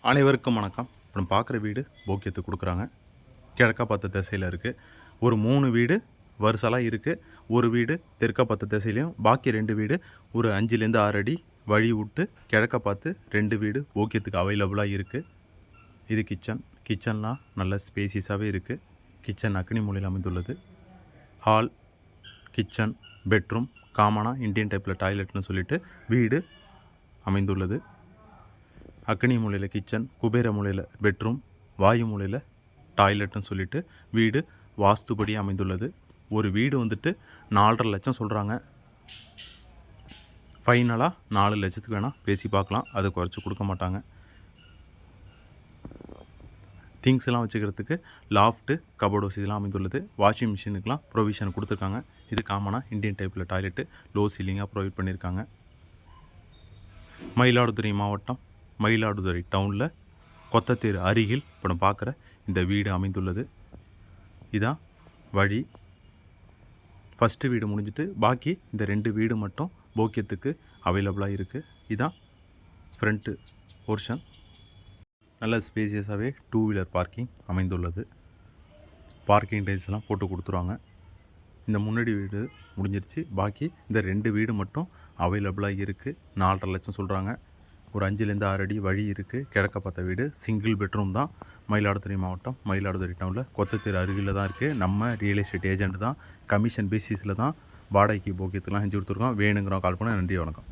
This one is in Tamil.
அனைவருக்கும் வணக்கம். இப்போ நம்ம பார்க்குற வீடு போக்கியத்துக்கு கொடுக்குறாங்க. கிழக்க பார்த்த திசையில் இருக்குது. ஒரு 3 வீடு வரிசலாக இருக்குது. ஒரு வீடு தெற்க பார்த்த திசையிலையும், பாக்கி 2 வீடு ஒரு 5லேருந்து 6 அடி வழி விட்டு கிழக்க பார்த்து 2 வீடு போக்கியத்துக்கு அவைலபிளாக இருக்குது. இது கிச்சன்லாம் நல்ல ஸ்பேசியஸாகவே இருக்குது. கிச்சன் அக்னி மூலையில் அமைந்துள்ளது. ஹால், கிச்சன், பெட்ரூம் காமனாக இந்தியன் டைப்பில் டாய்லெட்னு சொல்லிட்டு வீடு அமைந்துள்ளது. அக்னி மூலையில் கிச்சன், குபேர மூலையில் பெட்ரூம், வாயு மூலையில் டாய்லெட்னு சொல்லிட்டு வீடு வாஸ்துபடி அமைந்துள்ளது. ஒரு வீடு வந்துட்டு 4.5 லட்சம் சொல்கிறாங்க. ஃபைனலாக 4 லட்சத்துக்கு வேணால் பேசி பார்க்கலாம். அது குறைச்சி கொடுக்க மாட்டாங்க. திங்ஸ் எல்லாம் வச்சுக்கிறதுக்கு லாஃப்ட்டு, கபோர்டு வசதிலாம் அமைந்துள்ளது. வாஷிங் மிஷினுக்கெலாம் ப்ரொவிஷன் கொடுத்துருக்காங்க. இது காமனாக இந்தியன் டைப்பில் டாய்லெட்டு லோ சீலிங்காக ப்ரொவைட் பண்ணியிருக்காங்க. மயிலாடுதுறை மாவட்டம், மயிலாடுதுறை டவுனில் கொத்தத்தேர் அருகில் இப்போ நம்ம பார்க்குற இந்த வீடு அமைந்துள்ளது. இதான் வழி. ஃபஸ்ட்டு வீடு முடிஞ்சிட்டு பாக்கி இந்த 2 வீடு மட்டும் போக்கியத்துக்கு அவைலபிளாக இருக்குது. இதான் ஃப்ரண்ட்டு போர்ஷன். நல்ல ஸ்பேசியஸாகவே 2 வீலர் பார்க்கிங் அமைந்துள்ளது. பார்க்கிங் டைல்ஸ்லாம் போட்டு கொடுத்துருவாங்க. இந்த முன்னாடி வீடு முடிஞ்சிருச்சு. பாக்கி இந்த 2 வீடு மட்டும் அவைலபிளாக இருக்குது. 4.5 லட்சம் சொல்கிறாங்க. ஒரு 5லேருந்து 6 அடி வழி இருக்குது. கிழக்க பார்த்த வீடு சிங்கிள் பெட்ரூம் தான். மயிலாடுதுறை மாவட்டம், மயிலாடுதுறை டவுனில் கொத்தத்தேர் அருகில் தான் இருக்குது. நம்ம ரியல் எஸ்டேட் ஏஜென்ட் தான். கமிஷன் பேசிஸில் தான் வாடகைக்கு போக்கியத்துலாம் செஞ்சு கொடுத்துருக்கோம். வேணுங்கிறோம் கால் பண்ண. நன்றி, வணக்கம்.